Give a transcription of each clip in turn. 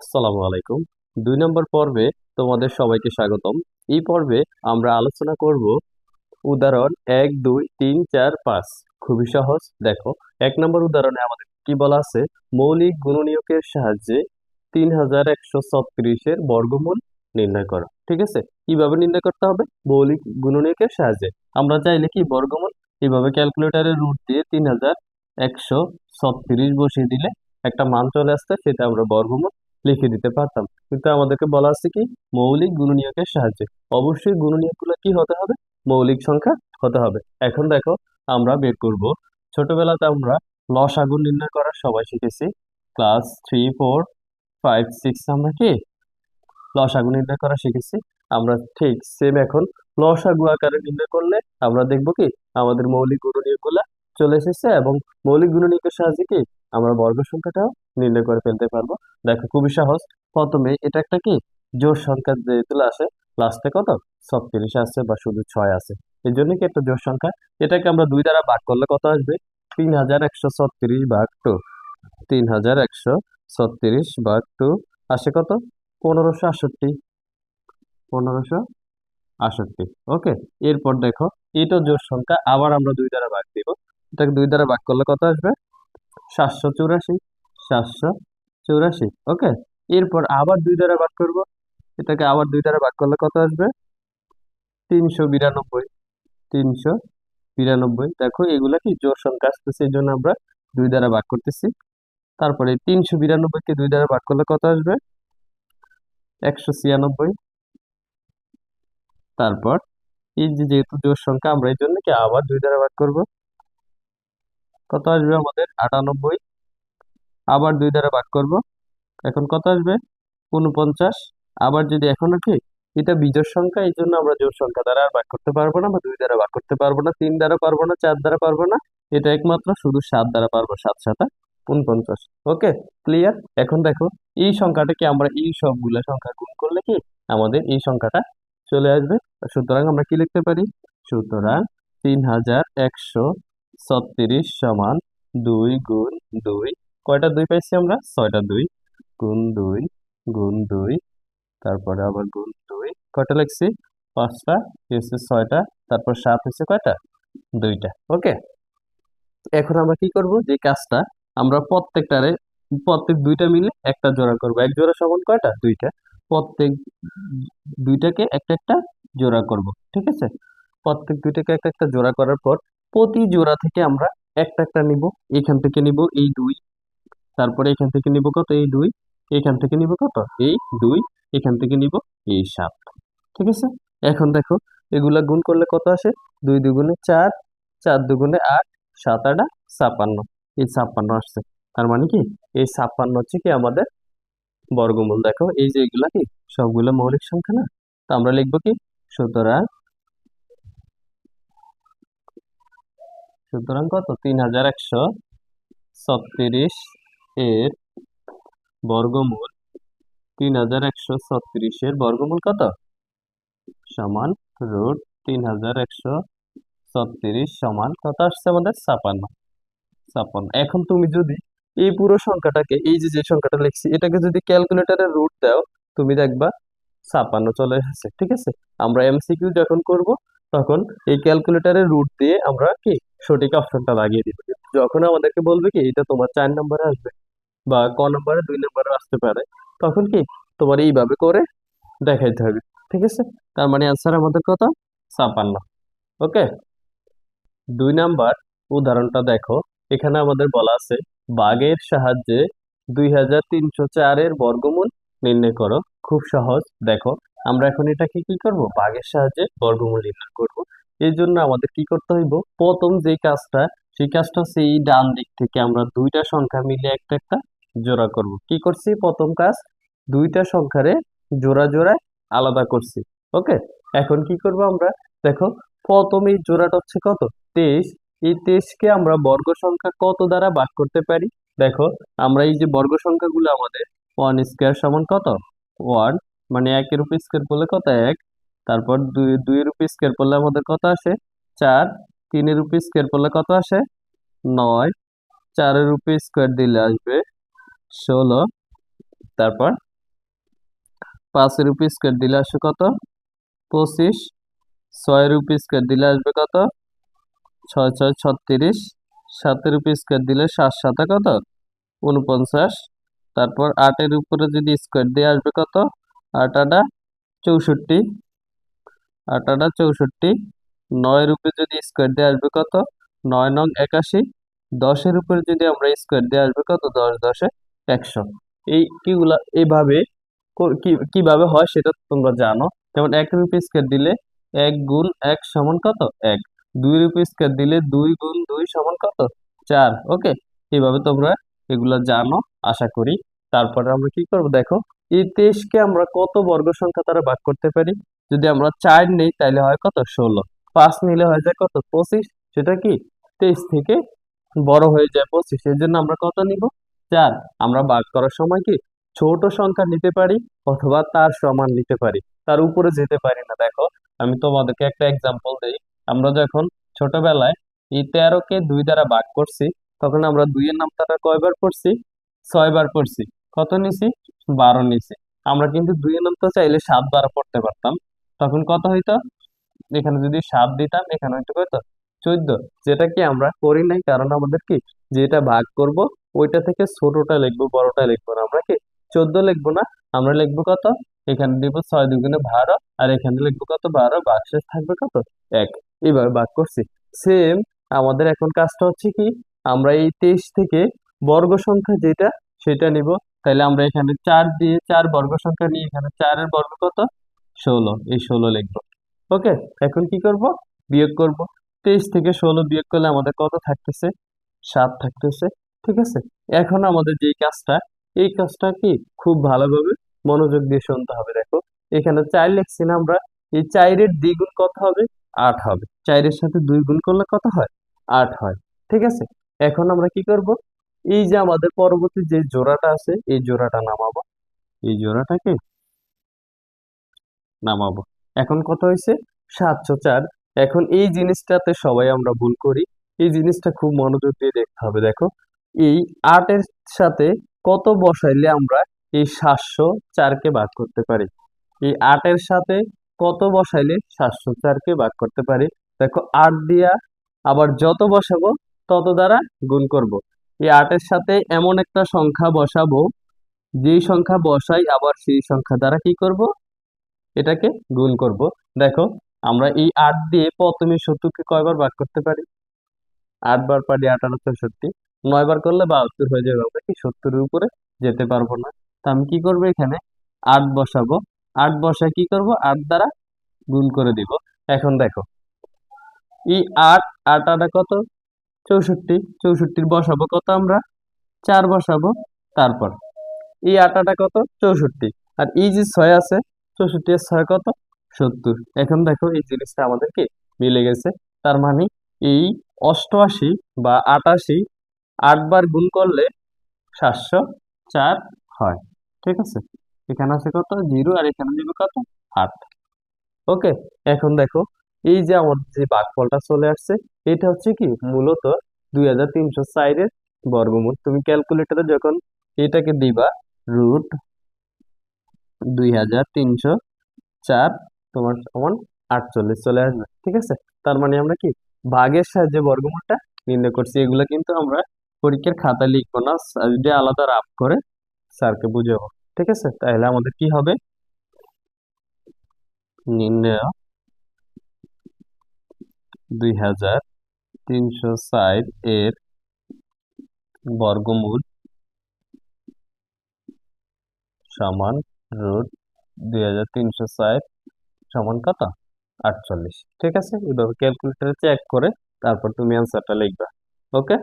আসসালামু আলাইকুম। ২ নম্বর পর্বে তোমাদের সবাইকে স্বাগতম। এই পর্বে আমরা আলোচনা করব উদাহরণ ১, ২, ৩, ৪, ৫। খুবই সহজ। দেখো, ১ নম্বর উদাহরণে আমাদের কি বলা আছে? মৌলিক গুণনীয়কের সাহায্যে ৩১৩৬ এর বর্গমূল নির্ণয় করো। ঠিক আছে? কিভাবে নির্ণয় করতে হবে? মৌলিক গুণনীয়কের সাহায্যে। আমরা চাইলে কি বর্গমূল এভাবে ক্যালকুলেটরের রুট দিয়ে ৩১৩৬ বসিয়ে দিলে একটা মান চলে আসছে, সেটা আমরা বর্গমূল লিখে দিতে পারতাম। কিন্তু আমাদেরকে বলা আছে কি মৌলিক গুণনীয়কের সাহায্যে। অবশ্যই গুণনীয়কগুলো কি হতে হবে? মৌলিক সংখ্যা হতে হবে। এখন দেখো, আমরা বের করব। ছোটবেলাতে আমরা লসাগু নির্ণয় করা সবাই শিখেছি। ক্লাস 3, 4, 5, 6 আমরা কি লসাগু নির্ণয় করা শিখেছি। আমরা ঠিক সেম এখন লসাগু আকারে নির্ণয় করলে আমরা দেখব কি আমাদের মৌলিক গুণনীয়কগুলা চলে এসেছে, এবং মৌলিক গুণনীয়কের সাহায্যে কি আমরা বর্গ সংখ্যাটাও নির্ণয় করে ফেলতে পারবো। দেখো, খুবই সহজ। প্রথমে এটা একটা কি জোড় সংখ্যা যেহেতু আসে, লাস্টে কত 36 আছে বা শুধু 6 আছে, এই জন্য কি একটা জোড় সংখ্যা। এটাকে আমরা 2 দ্বারা ভাগ করলে কত আসবে? 3136 ভাগ 2। 3136 ভাগ 2 আসে কত? 1568। 1568। ওকে। এরপর দেখো, এটা জোড় সংখ্যা, আবার আমরা 2 দ্বারা ভাগ দিব। এটাকে 2 দ্বারা ভাগ করলে কত আসবে? 784। 784। ওকে। এরপর আবার 2 দ্বারা ভাগ করব। এটাকে আবার 2 দ্বারা ভাগ করলে কত আসবে? 392। 392। দেখো, এগুলা কি জোড় সংখ্যা আসতেছে, এই জন্য আমরা 2 দ্বারা ভাগ করতেছি। তারপরে 392 কে 2 দ্বারা ভাগ করলে কত আসবে? 196। তারপর এই যে যেহেতু জোড় সংখ্যা, আমরা এই জন্য কি আবার 2 দ্বারা ভাগ করব। কত আসবে আমাদের? 98। আবার 2 দ্বারা ভাগ করব। এখন কত আসবে? 49। আবার যদি এখনো কি এটা বিজোড় সংখ্যা, এই জন্য আমরা জোড় সংখ্যা দ্বারা আর ভাগ করতে পারবো না, বা 2 দ্বারা ভাগ করতে পারবো না, 3 দ্বারা পারবো না, 4 দ্বারা পারবো না। এটা একমাত্র শুধু 7 দ্বারা পারবো। 7 7 49। ওকে, ক্লিয়ার? এখন দেখো, এই সংখ্যাটাকে আমরা এই সবগুলা সংখ্যা গুণ করলে কি আমাদের এই সংখ্যাটা চলে আসবে। সুতরাং আমরা কি লিখতে পারি? সুতরাং 3136 সমান 2 গুণ 2। কয়টা 2 পাইছি আমরা? 6টা 2। গুণ 2 গুণ 2, তারপরে আবার গুণ 2। কয়টা লিখছি? 5টা। হচ্ছে 6টা। তারপর 7 হচ্ছে কয়টা? 2টা। ওকে। এখন আমরা কি করব? যে কাজটা আমরা প্রত্যেক 2টা মিলে একটা জোড়া করব। এক জোড়া সমান কয়টা? 2টা। প্রত্যেক 2টাকে একটা একটা জোড়া করব। ঠিক আছে? প্রত্যেক 2টাকে একটা একটা জোড়া করার পর প্রতি জোড়া থেকে আমরা একটা একটা নিব। এখান থেকে নিব এই 2, তারপরে এখান থেকে নিব কত? এই 2। এখান থেকে নিব কত? এই 2। এখান থেকে নিব এই 7। ঠিক আছে? এখন দেখো, এগুলা গুণ করলে কত আসে? 2 দুগুণে 4, 4 দুগুণে 8, 7 8 56। এই 56 আসছে। তার মানে কি এই 56 হচ্ছে কি আমাদের বর্গমূল। দেখো, এই যে এগুলা কি সবগুলো মৌলিক সংখ্যা না? তো আমরা লিখবো কি? সুতরাং সুতরাং কত? 3136 এর বর্গমূল। 3136 এর বর্গমূল কত? সমান রুট 3136 সমান কত আসছে আমাদের? 56। 56। এখন তুমি যদি এই পুরো সংখ্যাটাকে, এই যে যে সংখ্যাটা লিখছি, এটাকে যদি ক্যালকুলেটরের রুট দাও, তুমি দেখবা 56 চলে আসছে। ঠিক আছে? আমরা এমসিকিউ যখন করব, তখন এই ক্যালকুলেটরের রুট দিয়ে আমরা কি সঠিক অপশনটা লাগিয়ে দিব। যখন আমাদেরকে বলবে কি এটা তোমার 4 নম্বরে আসবে, বা ক নম্বরে 2 নম্বরে আসতে পারে, তখন কি তোমার এইভাবে করে দেখাইতে হবে। ঠিক আছে? তার মানে অ্যান্সার আমাদের কত? 56। ওকে। 2 নাম্বার উদাহরণটা দেখো। এখানে আমাদের বলা আছে ভাগের সাহায্যে 2304 এর বর্গমূল নির্ণয় করো। খুব সহজ। দেখো, আমরা এখন এটাকে কি করব? ভাগের সাহায্যে বর্গমূল নির্ণয় করব। এই জন্য আমাদের কি করতে হইব? প্রথম যে কাজটা, সেই কাজটা হচ্ছে এই ডান দিক থেকে আমরা 2টা সংখ্যা মিলে একটা একটা জোড়া করব। কি করছি? প্রথম কাজ, 2টা সংখ্যারে জোড়া জোড়ায় আলাদা করছি। ওকে। এখন কি করব আমরা? দেখো, প্রথম এই জোড়াটা হচ্ছে কত? 23। এই 23কে আমরা বর্গ সংখ্যা কত দ্বারা ভাগ করতে পারি? দেখো, আমরা এই যে বর্গ সংখ্যাগুলো আমাদের 1 স্কয়ার সমান কত? 1। মানে 1 এর উপর স্কয়ার করলে কত? 1। তারপর 2 এর উপর স্কয়ার করলে আমাদের কত আসে? 4। 3 এর উপর স্কয়ার করলে কত আসে? 9। 4 এর উপর স্কয়ার দিলে আসবে 16। তারপর 5 এর উপর স্কোয়ার দিলে আসবে কত? 25। 6 এর উপর স্কোয়ার দিলে আসবে কত? 6 6 36। 7 এর উপর স্কোয়ার দিলে 7 7 কত? 49। তারপর 8 এর উপরে যদি স্কোয়ার দিয়ে আসবে কত? 8 8 64। 8 8 64। 9 এর উপরে যদি স্কোয়ার দিয়ে আসবে কত? 9 9 81। 10 এর উপরে যদি আমরা স্কোয়ার দিয়ে আসবে কত? 10 10 100। এই কিগুলা এইভাবে কিভাবে হয় সেটা তোমরা জানো। যেমন 1 এর উপর স্কোয়ার দিলে 1 গুণ 1 সমান কত? 1। 2 এর উপর স্কোয়ার দিলে 2 গুণ 2 সমান কত? 4। ওকে, এইভাবে তোমরা এগুলা জানো আশা করি। তারপরে আমরা কি করব দেখো, এই 23 কে আমরা কত বর্গ সংখ্যা দ্বারা ভাগ করতে পারি? যদি আমরা 4 নেই তাহলে হয় কত? 16। 5 নিলে হয়ে যায় কত? 25। সেটা কি 23 থেকে বড় হয়ে যায় 25, এর জন্য আমরা কত নিব? 4। আমরা ভাগ করার সময় কি ছোট সংখ্যা নিতে পারি অথবা তার সমান নিতে পারি, তার উপরে যেতে পারি না। দেখো, আমি তোমাদেরকে একটা এক্সাম্পল দেই। আমরা যখন ছোটবেলায় এই 13 কে 2 দ্বারা ভাগ করছি, তখন আমরা 2 এর নামটা কয়বার পড়ছি? 6 বার পড়ছি। কত নিছি? 12 নিছি। আমরা কিন্তু 2 এর নামটা চাইলে 7 বার পড়তে পারতাম। তখন কত হইতো? এখানে যদি 7 দিতাম, এখানে হইতো কত? 14। যেটা কি আমরা করি নাই, কারণ আমাদের কি যেটা ভাগ করব ওইটা থেকে ছোটটা লিখবো, বড়টা লিখবো না। আমরা কি 14 লিখবো না, আমরা লিখবো কত? এখানে দিব 6 দুগুণে 12, আর এখানে লিখবো কত? 12। ভাগশেষ থাকবে কত? 1। এইভাবে ভাগ করছি। সেম আমাদের এখন কাজটা হচ্ছে কি, আমরা এই 23 থেকে বর্গ সংখ্যা যেটা সেটা নিব। তাহলে আমরা এখানে 4 দিয়ে 4 বর্গ সংখ্যা নিয়ে এখানে 4 এর বর্গ কত? 16। এই 16 লিখবো। ওকে, এখন কি করব? বিয়োগ করব। 23 থেকে 16 বিয়োগ করলে আমাদের কত থাকতেছে? 7 থাকতেছে। ঠিক আছে, এখন আমাদের যে কাজটা, এই কাজটা কি খুব ভালোভাবে মনোযোগ দিয়ে শুনতে হবে। দেখো, এখানে 4 লিখছি না আমরা, এই 4 এর দ্বিগুণ কত হবে? 8 হবে। 4 এর সাথে 2 গুণ করলে কত হয়? 8 হয়। ঠিক আছে, এখন আমরা কি করব? এই যে আমাদের পরবর্তী যে জোড়াটা আছে এই জোড়াটা নামাবো। এই জোড়াটাকে নামাবো। এখন কত হয়েছে? 704। এখন এই জিনিসটাতে সবাই আমরা ভুল করি। এই জিনিসটা খুব মনোযোগ দিয়ে দেখতে হবে। দেখো, এই 8 এর সাথে কত বসাইলে আমরা এই 704 কে ভাগ করতে পারি? এই 8 এর সাথে কত বসাইলে 704 কে ভাগ করতে পারি? দেখো, 8 দিয়া আবার যত বসাবো তত দ্বারা গুণ করব। এই 8 এর সাথে এমন একটা সংখ্যা বসাবো, যেই সংখ্যা বসাই আবার সেই সংখ্যা দ্বারা কি করব? এটাকে গুণ করব। দেখো, আমরা এই 8 দিয়ে প্রথমে 70 কে কয়বার ভাগ করতে পারি? 8 বার পারি। 8 8 64। 9 বার করলে 72 হয়ে যাবে। আমরা কি 70 এর উপরে যেতে পারবো না। তো আমি কি করব? এখানে 8 বসাবো। 8 বসায় কি করব? 8 দ্বারা গুণ করে দিব। এখন দেখো, এই 8 8 8 কত? 64। 64 বসাবো কত আমরা? 4 বসাবো। তারপর এই 8 8 কত? 64। আর এই যে 6 আছে, 64 এর 6 কত? 70। এখন দেখো, এই জিনিসটা আমাদেরকে মিলে গেছে। তার মানে এই 88 বা 88 8 বার গুণ করলে 704 হয়। ঠিক আছে, এখানে আছে কত? 0, আর এখানে দিব কত? 8। ওকে, এখন দেখো, এই যে আমাদের যে ভাগফলটা চলে আসছে, এটা হচ্ছে কি মূলত 2304 এর বর্গমূল। তুমি ক্যালকুলেটরে যখন এটাকে দিবা, রুট 2304 তোমার সমান 48 চলে আসবে। ঠিক আছে, তার মানে আমরা কি ভাগের সাহায্যে বর্গমূলটা নির্ণয় করছি। এগুলো কিন্তু আমরা পরীক্ষার খাতায় লিখবো না, স্যার যদি আলাদা রাফ করে স্যারকে বুঝাবো। ঠিক আছে, তাহলে আমাদের কি হবে? নির্ণয় 2304 এর বর্গমূল সমান রুট 2304 সমান কত? 48। ঠিক আছে, এভাবে ক্যালকুলেটরে চেক করে তারপর তুমি অ্যান্সারটা লিখবা। ওকে,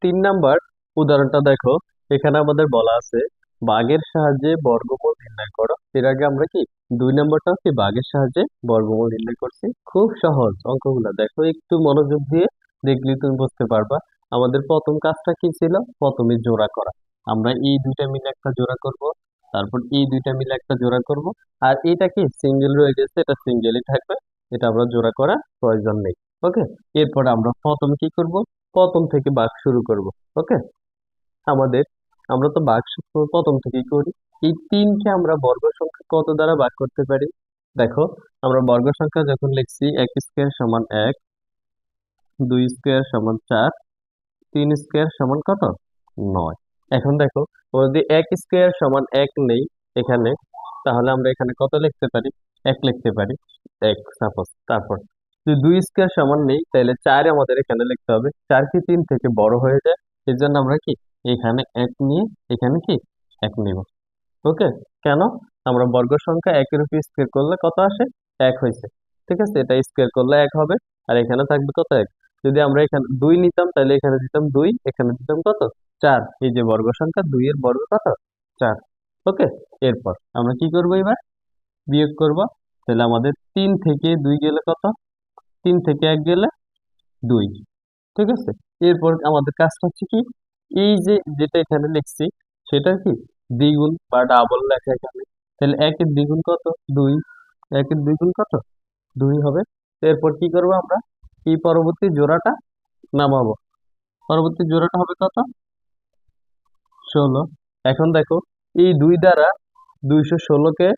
3 নাম্বার উদাহরণটা দেখো। এখানে আমাদের বলা আছে ভাগের সাহায্যে বর্গমূল নির্ণয় করো। এর আগে আমরা কি 2 নাম্বারটা কি ভাগের সাহায্যে বর্গমূল নির্ণয় করছি। খুব সহজ অঙ্কগুলো, দেখো একটু মনোযোগ দিয়ে দেখলে তুমি বুঝতে পারবা। আমাদের প্রথম কাজটা কি ছিল? প্রথমে জোড়া করা। আমরা এই দুইটা মিলে একটা জোড়া করব, তারপর এই দুইটা মিলে একটা জোড়া করব। আর এটা কি সিঙ্গেল রয়ে গেছে, এটা সিঙ্গেলই থাকবে, এটা আমরা জোড়া করা প্রয়োজন নেই। ওকে, এরপর আমরা প্রথম কি করব? প্রথম থেকে ভাগ শুরু করব। ওকে, আমাদের আমরা তো ভাগ প্রথম থেকেই করি। এই 3কে আমরা বর্গ সংখ্যা কত দ্বারা ভাগ করতে পারি? দেখো, আমরা বর্গ সংখ্যা যখন লিখছি, 1 স্কয়ার সমান 1, 2 স্কয়ার সমান 4, 3 স্কয়ার সমান কত? 9। এখন দেখো, ও যদি 1 স্কয়ার সমান 1 নেই এখানে, তাহলে আমরা এখানে কত লিখতে পারি? 1 লিখতে পারি, 1 সাপোজ। তারপর যদি 2 স্কয়ার সমান নেই, তাহলে 4 আমাদের এখানে লিখতে হবে। 4 কি 3 থেকে বড় হয়ে যায়, এর জন্য আমরা কি এখানে 1 নিয়ে এখানে কি 1 নিব। ওকে, কেন? আমরা বর্গ সংখ্যা 1 এর উপর স্কয়ার করলে কত আসে? 1 হয়েছে। ঠিক আছে, এটা স্কয়ার করলে 1 হবে, আর এখানে থাকবে কত? 1। যদি আমরা এখানে 2 নিতাম, তাহলে এখানে দিতাম 2, এখানে দিতাম কত? 4। এই যে বর্গ সংখ্যা 2 এর বর্গ কত? 4। ওকে, এরপর আমরা কি করব? এবার বিয়োগ করব। তাহলে আমাদের 3 থেকে 2 গেলে কত? 3 থেকে 1 গেলে 2। ঠিক আছে, এরপর আমাদের কাজটা হচ্ছে কি, এই যে যেটা এখানে লিখছি সেটা কি দ্বিগুণ বা ডাবল লেখা এখানে। তাহলে 1 এর দ্বিগুণ কত? 2। 1 এর দ্বিগুণ কত? 2 হবে। এরপর কি করব আমরা? এই পরবর্তী জোড়াটা নামাবো। পরবর্তী জোড়াটা হবে কত? 16। এখন দেখো, এই 2 দ্বারা 216 কে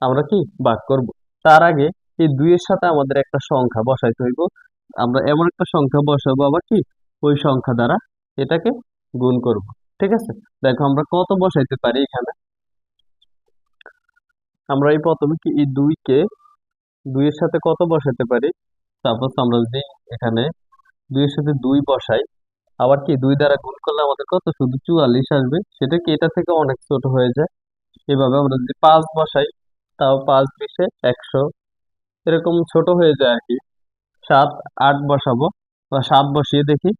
আমরা কি ভাগ করব। তার আগে এই 2 এর সাথে আমাদের একটা সংখ্যা বসাইতে হইব। আমরা এমন একটা সংখ্যা বসাবো আবার কি ওই সংখ্যা দ্বারা এটাকে গুণ করব। ঠিক আছে, দেখো আমরা কত বসাইতে পারি এখানে। আমরা এই প্রথমে কি এই 2 এর সাথে কত বসাতে পারি? সাপোজ আমরা যদি এখানে 2 এর সাথে 2 বসাই, আবার কি 2 দ্বারা গুণ করলে আমাদের কত? শুধু 44 আসবে। সেটা কি এটা থেকে অনেক ছোট হয়ে যায়। এভাবে আমরা যদি 5 বসাই, তাও 5 বিশে 100, এরকম ছোট হয়ে যায় আর কি। 7, 8 বসাবো, বা 7 বসিয়ে দেখি।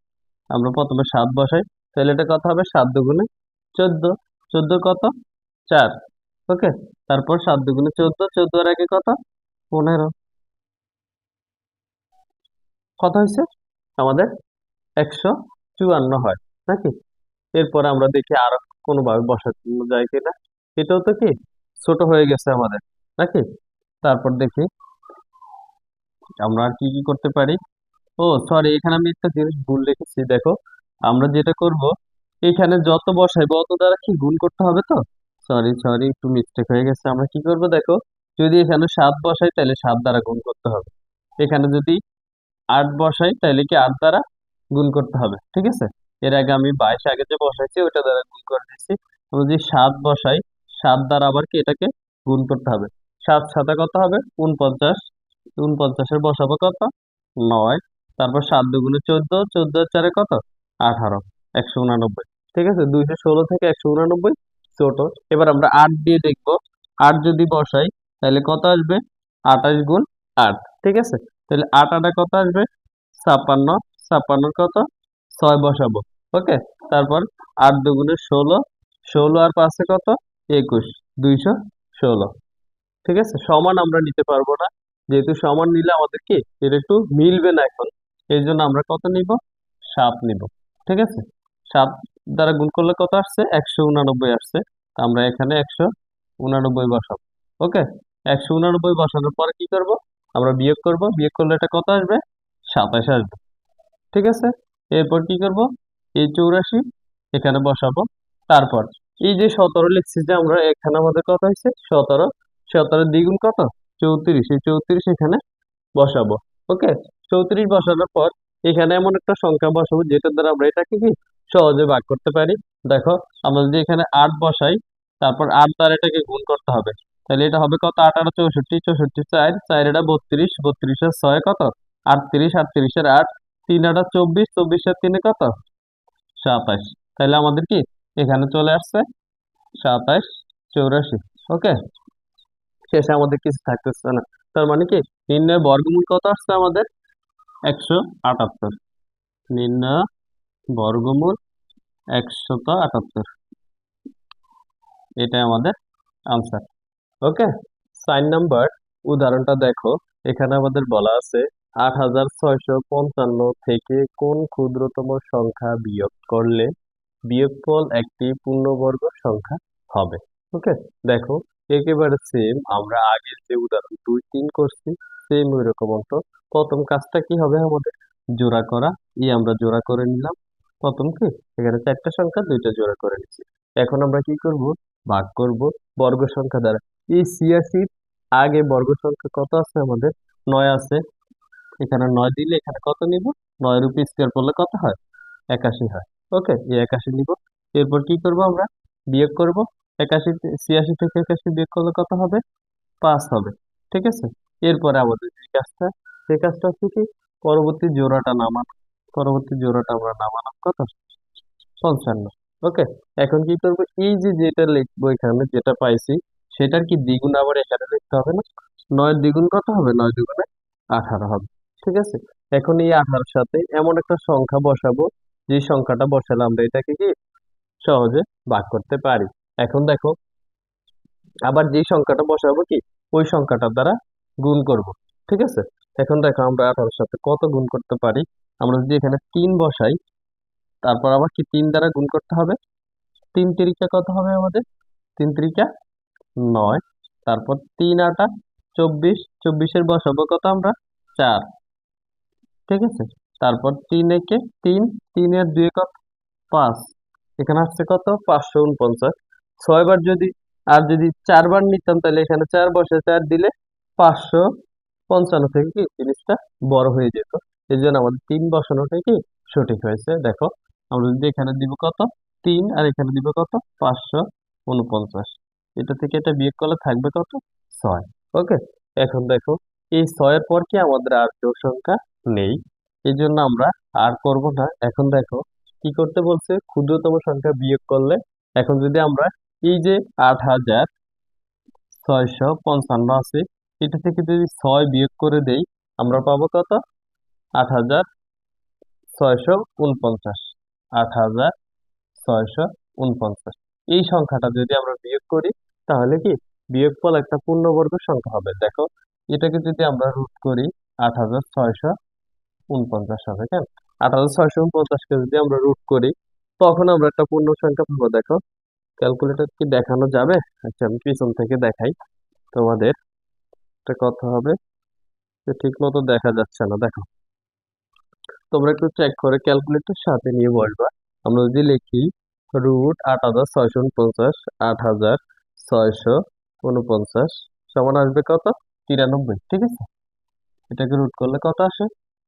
আমরা প্রথমে 7 বসাই, তাহলে এটা কত হবে? 7 দুগুণে 14। 14 কত? 4। ওকে, তারপর 7 দুগুণে 14, 14 এর আগে কত? 15। কত হয়েছে আমাদের? 154 হয় নাকি? এরপর আমরা দেখি আরো কোনোভাবে বসানো যায় কিনা। এটাও তো কি ছোট হয়ে গেছে আমাদের, নাকি? তারপর দেখি আমরা আর কি কি করতে পারি। ও সরি, এখানে আমি একটা জিনিস ভুল লিখেছি, দেখো। আমরা যেটা করব, এখানে যত বসাইবো অত দ্বারা কি গুণ করতে হবে তো। সরি সরি, একটু মিস্টেক হয়ে গেছে। আমরা কি করব দেখো, যদি এখানে 7 বসাই তাহলে 7 দ্বারা গুণ করতে হবে। এখানে যদি 8 বসাই তাহলে কি 8 দ্বারা গুণ করতে হবে। ঠিক আছে, এর আগে আমি 22 আগে যে বসাইছি ওইটা দ্বারা গুণ করে দিচ্ছি। আমরা যদি 7 বসাই, 7 দ্বারা আবার কি এটাকে গুণ করতে হবে। 7 সাথে কত হবে? 49। 49 এর বসাবো কত? 9। তারপর 7 দুগুণে 14, 14 এর 4 কত? 18। 189। ঠিক আছে, 216 থেকে 189 ছোট। এবার আমরা 8 দিয়ে দেখবো। 8 যদি বসাই তাহলে কত আসবে? 28 গুণ 8। ঠিক আছে, তাহলে 8 8 কত আসবে? 56। 56 কত? 6 বসাবো। ওকে, তারপর 8 দুগুণে 16, 16 আর 5 কত? 21। 216। ঠিক আছে, সমান আমরা নিতে পারবো না, যেহেতু সমান নিলে আমাদের কি এটা একটু মিলবে না এখন। এই জন্য আমরা কত নিব? 7 নিব। ঠিক আছে, 7 দ্বারা গুণ করলে কত আসছে? 189 আসছে। তা আমরা এখানে 189 বসাবো। ওকে, 189 বসানোর পরে কি করব? আমরা বিয়োগ করব। বিয়োগ করলে এটা কত আসবে? 27 আসবে। ঠিক আছে, এরপর কি করব? এই 84 এখানে বসাবো। তারপর এই যে 17 লিখছি, যে আমরা এখানে আমাদের কত হয়েছে? 17। 17 দ্বিগুণ কত? 34। এই 34 এখানে বসাবো। ওকে, 34 বসানোর পর এখানে এমন একটা সংখ্যা বসাবো যেটা দ্বারা আমরা এটাকে কি সহজে ভাগ করতে পারি। দেখো, আমরা যদি এখানে 8 বসাই, তারপর 8 দ্বারা এটাকে গুণ করতে হবে। তাহলে এটা হবে কত? 8 আর 64, 64 4, 4 এটা 32, 32 এর 6 কত? 38, 38 এর 8, 3 আটা 24, 24 এর 3 কত? 27। তাহলে আমাদের কি এখানে চলে আসছে 27, 84। ওকে, শেষে আমাদের কিছু থাকতেছে না। তার মানে কি নির্ণয়ের বর্গমূল কত আসছে আমাদের? 178। নির্ণয় বর্গমূল 178, এটাই আমাদের আনসার। ওকে, 4 নাম্বার উদাহরণটা দেখো। এখানে আমাদের বলা আছে 8655 থেকে কোন ক্ষুদ্রতম সংখ্যা বিয়োগ করলে বিয়োগফল একটি পূর্ণবর্গ সংখ্যা হবে। ওকে, দেখো, একেবারে সেম আমরা আগের যে উদাহরণ 2 3 করছি, সেম ওই রকম অঙ্ক। প্রথম কাজটা কি হবে আমাদের? জোড়া করা। আমরা জোড়া করে নিলাম। প্রথম কি এখানে 4টা সংখ্যা 2টা জোড়া করে নিচ্ছি। এখন আমরা কি করব? ভাগ করব বর্গ সংখ্যা দ্বারা। এই 86 আগে বর্গ সংখ্যা কত আছে আমাদের? 9 আছে। এখানে 9 দিলে এখানে কত নিব? 9 এর উপর স্কয়ার করলে কত হয়? 81 হয়। ওকে, এই 81 নিব। এরপর কি করব আমরা? বিয়োগ করব। 86 থেকে 81 বিয়োগ করলে কত হবে? 5 হবে। ঠিক আছে, এরপরে আমাদের যে কাজটা হচ্ছে কি, পরবর্তী জোড়াটা নামানো। পরবর্তী জোড়াটা আমরা নামালাম কত? 55। ওকে, এখন কি করব? এই যে যেটা লিখবো এখানে যেটা পাইছি সেটার কি দ্বিগুণ আবার এখানে লিখতে হবে না? 9 দ্বিগুণ কত হবে? 9 দ্বিগুণে 18 হবে। ঠিক আছে, এখন এই 18 সাথে এমন একটা সংখ্যা বসাবো, যে সংখ্যাটা বসালে আমরা এটাকে কি সহজে ভাগ করতে পারি। এখন দেখো, আবার যে সংখ্যাটা বসাবো কি ওই সংখ্যাটার দ্বারা গুণ করব। ঠিক আছে, এখন দেখো আমরা 18 সাথে কত গুণ করতে পারি। আমরা যদি এখানে 3 বসাই, তারপর আবার কি 3 দ্বারা গুণ করতে হবে। 3 তিরিকা কত হবে আমাদের? 3 তিরিকা 9। তারপর 3 আটা 24। 24-এর বসাবো কত আমরা? 4। ঠিক আছে, তারপর 3 একে 3, 3 এর 2 কত? 5। এখানে আসছে কত? 549। 6 বার যদি, আর যদি 4 বার নিতাম তাহলে এখানে 4 বসে 4 দিলে 555 থেকে কি জিনিসটা বড় হয়ে যেত। এই জন্য আমাদের 3 বসানোটাই কি সঠিক হয়েছে। দেখো, আমরা যদি এখানে দিব কত? 3, আর এখানে দিব কত? 549। এটা থেকে এটা বিয়োগ করলে থাকবে কত? 6। ওকে, এখন দেখো, এই 6 এর পর কি আমাদের আর কেউ সংখ্যা নেই, এই জন্য আমরা আর করব না। এখন দেখো কি করতে বলছে, ক্ষুদ্রতম সংখ্যা বিয়োগ করলে। এখন যদি আমরা এই যে 8655 আছে, এটা থেকে যদি 6 বিয়োগ করে দেই, আমরা পাবো কত? 8649। 8649, এই সংখ্যাটা যদি আমরা বিয়োগ করি তাহলে কি বিয়োগফল একটা পূর্ণবর্গ সংখ্যা হবে। দেখো, এটাকে যদি আমরা রুট করি 8649 হবে। কেন? 8649-কে যদি আমরা রুট করি তখন আমরা একটা পূর্ণ সংখ্যা পাবো। দেখো, ক্যালকুলেটর কি দেখানো যাবে? আচ্ছা, আমি পিছন থেকে দেখাই তোমাদের। একটা কথা হবে যে ঠিক মতো দেখা যাচ্ছে না। দেখো, তোমরা একটু চেক করে ক্যালকুলেটর সাথে নিয়ে বসবা। আমরা যদি লিখি √8649, 8649 সমান আসবে কত? 93। ঠিক আছে, এটাকে রুট করলে কত আসে?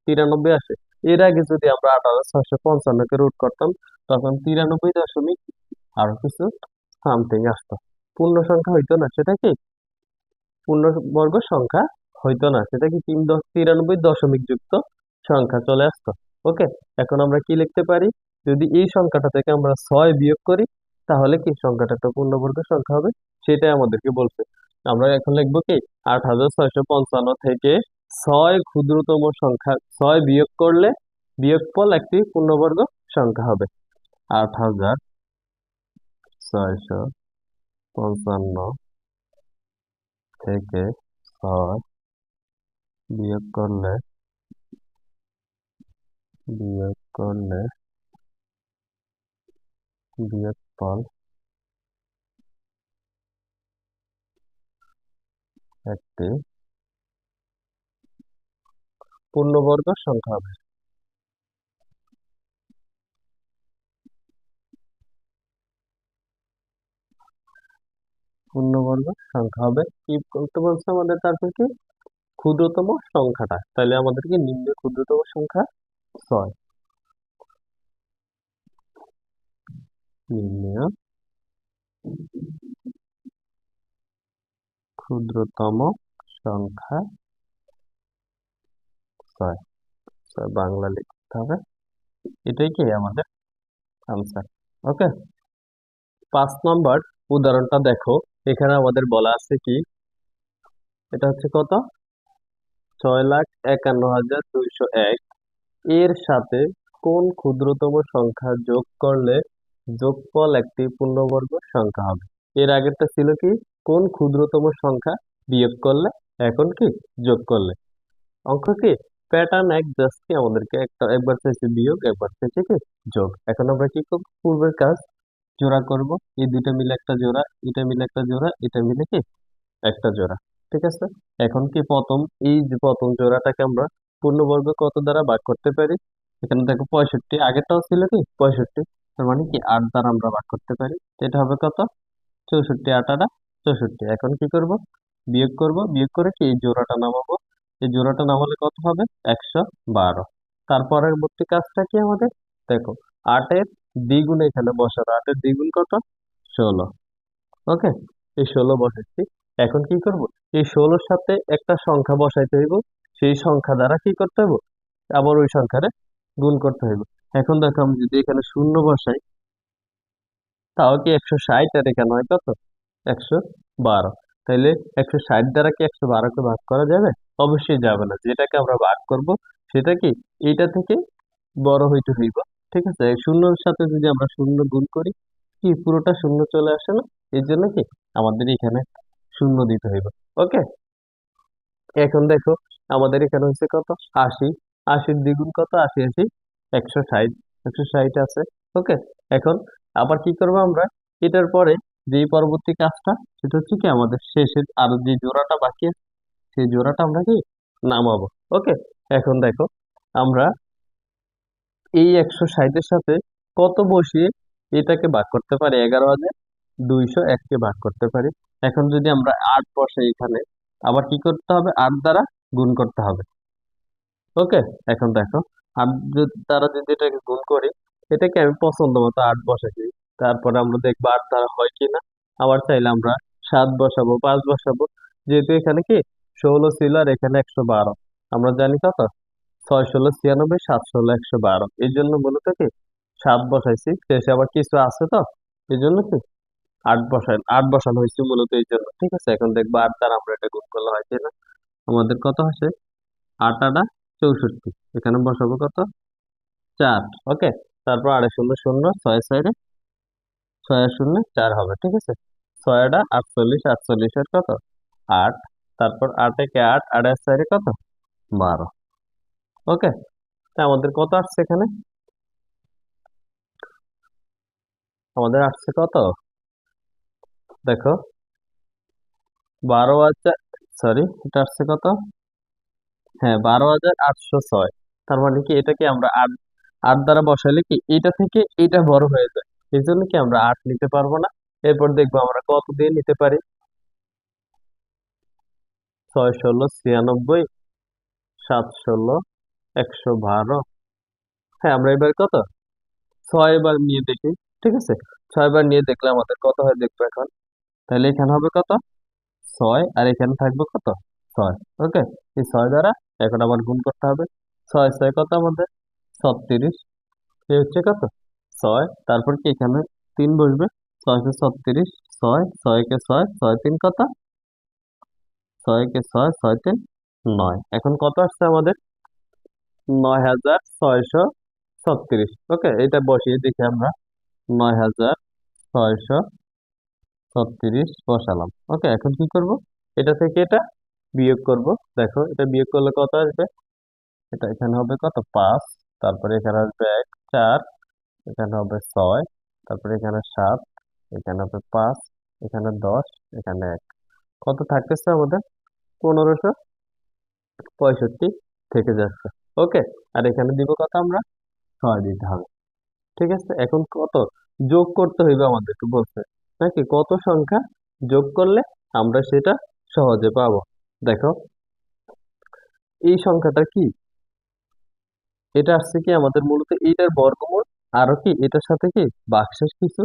93 আসে। এর আগে যদি আমরা 8655-কে রুট করতাম তখন 93 দশমিক আরো কিছু সামথিং আসতো। পূর্ণ সংখ্যা হইতো না, সেটা কি পূর্ণবর্গ সংখ্যা হইতো না, সেটা কি 93 দশমিক যুক্ত সংখ্যা চলে আসতো। ওকে, এখন আমরা কি লিখতে পারি? যদি এই সংখ্যাটা থেকে আমরা 6 বিয়োগ করি তাহলে কি সংখ্যাটা একটা পূর্ণবর্গ সংখ্যা হবে, সেটাই আমাদেরকে বলছে। আমরা এখন লিখবো কি 8655 থেকে 6 ক্ষুদ্রতম সংখ্যা, 6 বিয়োগ করলে বিয়োগফল একটি পূর্ণবর্গ সংখ্যা হবে। 8655 থেকে 6 বিয়োগ করলে বিয়োগ করলে বিয়োগফল একটি পূর্ণবর্গ সংখ্যা হবে। পূর্ণবর্গ সংখ্যা হবে। কি করতে বলছে আমাদের? তারপর কি ক্ষুদ্রতম সংখ্যাটা, তাহলে আমাদেরকে নির্ণয় ক্ষুদ্রতম সংখ্যা 6। নির্ণয় ক্ষুদ্রতম সংখ্যা 6। বাংলা লিখতে হবে, এটাই কি আমাদের আনসার। ওকে, 5 নম্বর উদাহরণটা দেখো। এখানে আমাদের বলা আছে কি, এটা হচ্ছে কত? 6,51,201 এর সাথে কোন ক্ষুদ্রতম সংখ্যা যোগ করলে যোগফল একটি পূর্ণবর্গ সংখ্যা হবে। এর আগেরটা ছিল কি কোন ক্ষুদ্রতম সংখ্যা বিয়োগ করলে, এখন কি যোগ করলে। অঙ্ক কি প্যাটার্ন এক, জাস্ট কি আমাদেরকে একবার চাইছে বিয়োগ, একবার চাইছে কি যোগ। এখন আমরা কি করব? পূর্বের কাজ জোড়া করব। এই দুইটা মিলে একটা জোড়া, এটা মিলে একটা জোড়া, এটা মিলে কি একটা জোড়া। ঠিক আছে, এখন কি প্রথম, এই যে প্রথম জোড়াটাকে আমরা পূর্ণবর্গ কত দ্বারা ভাগ করতে পারি? এখানে দেখো 65, আগেরটাও ছিল কি 65, তার মানে কি 8 দ্বারা আমরা ভাগ করতে পারি। তো এটা হবে কত? 64 8 64। এখন কি করব, বিয়োগ করব, বিয়োগ করে কি এই জোড়াটা নামাবো। এই জোড়াটা নামালে কত হবে, 112। তারপরের পরবর্তী কাজটা কি আমাদের, দেখো 8-এর দ্বিগুণ এখানে বসানো, 8-এর দ্বিগুণ কত, 16। ওকে, এই 16 বসাচ্ছি। এখন কি করব, এই 16-র সাথে একটা সংখ্যা বসাইতে হইব, সেই সংখ্যা দ্বারা কি করতে হইব, আবার ওই সংখ্যারে গুণ করতে হইব। এখন দেখো আমি যদি এখানে শূন্য বসাই, তাও কি 160, আর এখানে হয় কত, 112। তাইলে 160 দ্বারা কি 112-কে ভাগ করা যাবে? অবশ্যই যাবে না। যেটাকে আমরা ভাগ করব সেটা কি এইটা থেকে বড় হইতে হইব। ঠিক আছে, এই শূন্যর সাথে যদি আমরা শূন্য গুণ করি, কি পুরোটা শূন্য চলে আসে না? এই জন্য কি আমাদের এখানে শূন্য দিতে হইব। ওকে, এখন দেখো আমাদের এখানে হচ্ছে কত, 80। 80-র দ্বিগুণ কত, 80 80 160। 160 আছে। ওকে, এখন আবার কি করবো আমরা, এটার পরে যে পরবর্তী কাজটা, সেটা হচ্ছে কি আমাদের শেষের আর যে জোড়াটা বাকি আছে, সেই জোড়াটা আমরা কি নামাবো। ওকে, এখন দেখো আমরা এই 160-এর সাথে কত বসিয়ে এটাকে ভাগ করতে পারি, 11,201-কে ভাগ করতে পারি। এখন যদি আমরা 8 বসাই এখানে, আবার কি করতে হবে, 8 দ্বারা গুণ করতে হবে। ওকে, এখন দেখো 8 দ্বারা যদি এটাকে গুণ করি, এটাকে আমি পছন্দ মতো 8 বসাইছি। তারপরে আমরা দেখবো 8 দ্বারা হয় কিনা। আবার চাইলে আমরা 7 বসাবো, 5 বসাবো। যেহেতু এখানে কি 16 ছিল আর এখানে 112, আমরা জানি কত, 6 16 96, 7 16 112। এই জন্য মূলত কি 7 বসাইছি, শেষে আবার কিছু আছে তো, এই জন্য কি 8 বসানো হয়েছে মূলত এই জন্য। ঠিক আছে, এখন দেখবো 8 দ্বারা আমরা এটা গুণ করলে হয় কিনা। আমাদের কত আসে, 8 8 64। এখানে বসাবো কত, 4। ওকে, তারপর 8 শূন্য শূন্য, 6 6 6 শূন্য 4 হবে। ঠিক আছে, 6 48, 48-এর কত, 8। তারপর 8 একে 8, 8 এর 4 কত, 12। ওকে, তা আমাদের কত আসছে এখানে, আমাদের আসছে কত, দেখো 12,000, সরি এটা আসছে কত, হ্যাঁ 12,806। তার মানে কি এটাকে আমরা 8 8 দ্বারা বসাইলে কি এটা থেকে এটা বড় হয়ে যায়, এই জন্য কি আমরা 8 নিতে পারবো না। এরপর দেখবো আমরা কত দিয়ে নিতে পারি, 6 16 96, 7 16 112। হ্যাঁ, আমরা এবার কত, 6 বার নিয়ে দেখি। ঠিক আছে, 6 বার নিয়ে দেখলে আমাদের কত হয় দেখবো এখন। তাহলে এখানে হবে কত, 6, আর এখানে থাকবে কত, 6। ওকে, এই 6 দ্বারা এখন আবার গুণ করতে হবে। 6 6 কত আমাদের, 36। এই হচ্ছে কত, 6। তারপর কি এখানে 3 বসবে, 6 কে 36, 6 6 কে 6, 6 3 কত, 6 কে 6, 6 3 9। এখন কত আসছে আমাদের, 9,636। ওকে, এটা বসিয়ে দেখি আমরা, 9,636 বসালাম। ওকে, এখন কি করব, এটা থেকে এটা বিয়োগ করব। দেখো এটা বিয়োগ করলে কত আসবে, এটা এখানে হবে কত, 5। তারপরে এখানে আসবে 1 4, এখানে হবে 6, তারপরে এখানে 7, এখানে হবে 5, এখানে 10, এখানে 1। কত থাকতেছে আমাদের, 1565 থেকে যাচ্ছে। ওকে, আর এখানে দিব কত আমরা, 6 দিতে হবে। ঠিক আছে, এখন কত যোগ করতে হইবে আমাদেরকে বলছে, নাকি কত সংখ্যা যোগ করলে আমরা সেটা সহজে পাবো। দেখো এই সংখ্যাটা কি, এটা আসছে কি আমাদের মূলত এইটার বর্গমূল, আরো কি এটার সাথে কি ভাগশেষ কিছু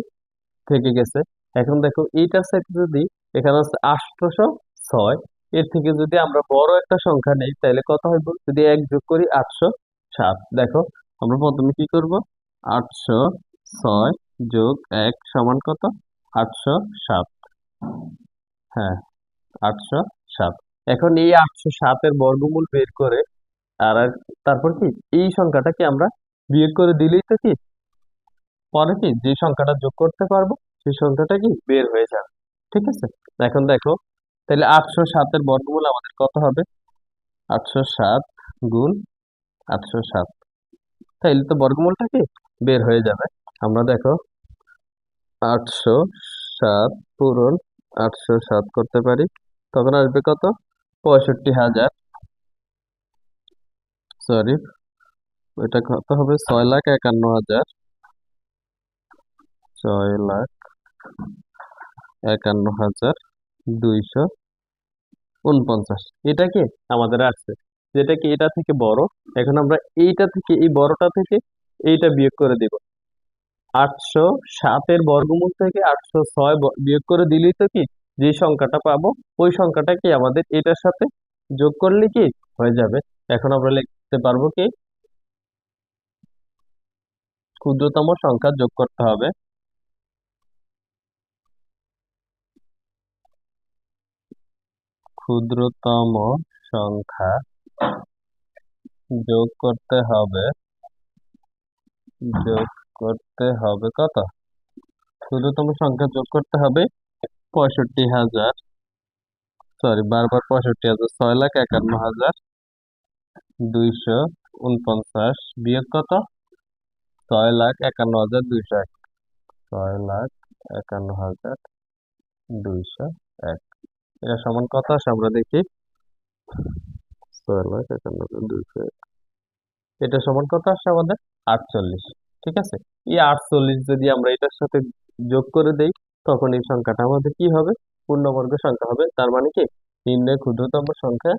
থেকে গেছে। এখন দেখো এইটার সাথে যদি এখানে আছে 806, এর থেকে যদি আমরা বড় একটা সংখ্যা নেই তাহলে কত হইব, যদি 1 যোগ করি 807। দেখো আমরা প্রথমে কি করব, 806 যোগ 1 সমান কত, 807। হ্যাঁ, 807। এখন এই 807-এর বর্গমূল বের করে তারপর কি এই সংখ্যাটাকে আমরা বিয়োগ করে দিলেই তো কি পরে কি যে সংখ্যাটা যোগ করতে পারবো সেই সংখ্যাটা কি বের হয়ে যাবে। ঠিক আছে, এখন দেখো তাহলে 807-এর বর্গমূল আমাদের কত হবে, 807 গুণ 807, তাইলে তো বর্গমূলটা কি বের হয়ে যাবে। আমরা দেখো 807 পূরণ 807 করতে পারি, তখন আসবে কত, 65,000, সরি এটা কত হবে, 6,51,000, 6,51,000। 51,249। এটা কি আমাদের আসছে, যেটা কি এটা থেকে বড়। এখন আমরা এইটা থেকে, এই বড়টা থেকে এইটা বিয়োগ করে দিব। 807-এর বর্গমূল থেকে 806 বিয়োগ করে দিলেই তো কি যে সংখ্যাটা পাবো, ওই সংখ্যাটা কি আমাদের এটার সাথে যোগ করলে কি হয়ে যাবে। এখন আমরা লিখতে পারবো কি, ক্ষুদ্রতম সংখ্যা যোগ করতে হবে। ক্ষুদ্রতম সংখ্যা যোগ করতে হবে, যোগ করতে হবে কত? ক্ষুদ্রতম সংখ্যা যোগ করতে হবে 65,000, সরি বারবার 65,000, 6,51,249 বিয়োগ কত? 6,51,201, 6,51,201। এটা সমান কত আসে আমরা দেখি। 6,51,201, এটা সমান কত আসে আমাদের? 48। ঠিক আছে, এই 48 যদি আমরা এটার সাথে যোগ করে দেই, তখন এই সংখ্যাটা আমাদের কি হবে? পূর্ণবর্গ সংখ্যা হবে। তার মানে কি নির্ণয় ক্ষুদ্রতম সংখ্যা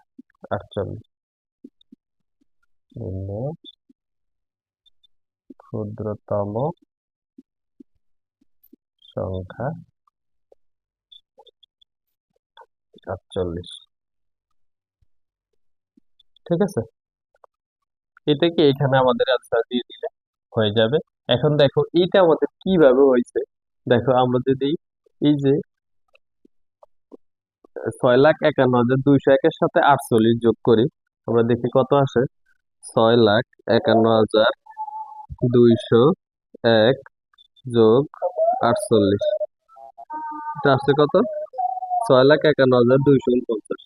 48। নির্ণয় ক্ষুদ্রতম সংখ্যা 48। ঠিক আছে, এটাকে এখানে আমাদের আনসার দিয়ে দিলে হয়ে যাবে। এখন দেখো এটা আমাদের কিভাবে হয়েছে। দেখো আমরা যদি এই যে 6,51,201-এর সাথে 48 যোগ করি, আমরা দেখি কত আসে। 6,51,201 যোগ 48, এটা আসছে কত? 6,51,249।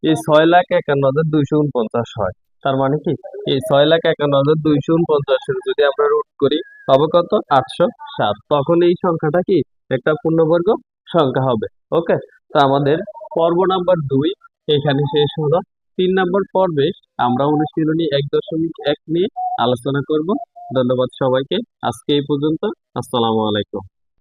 এই 6,51,249 হয়। তার মানে কি এই 6,51,249-এর যদি আমরা রুট করি পাবো কত? 807। তখন এই সংখ্যাটা কি একটা পূর্ণবর্গ সংখ্যা হবে। ওকে, তো আমাদের পর্ব নাম্বার 2 এখানে শেষ হলো। 3 নম্বর পর্বে আমরা অনুশীলনী 1.1 নিয়ে আলোচনা করব। ধন্যবাদ সবাইকে, আজকে এই পর্যন্ত। আসসালামু আলাইকুম।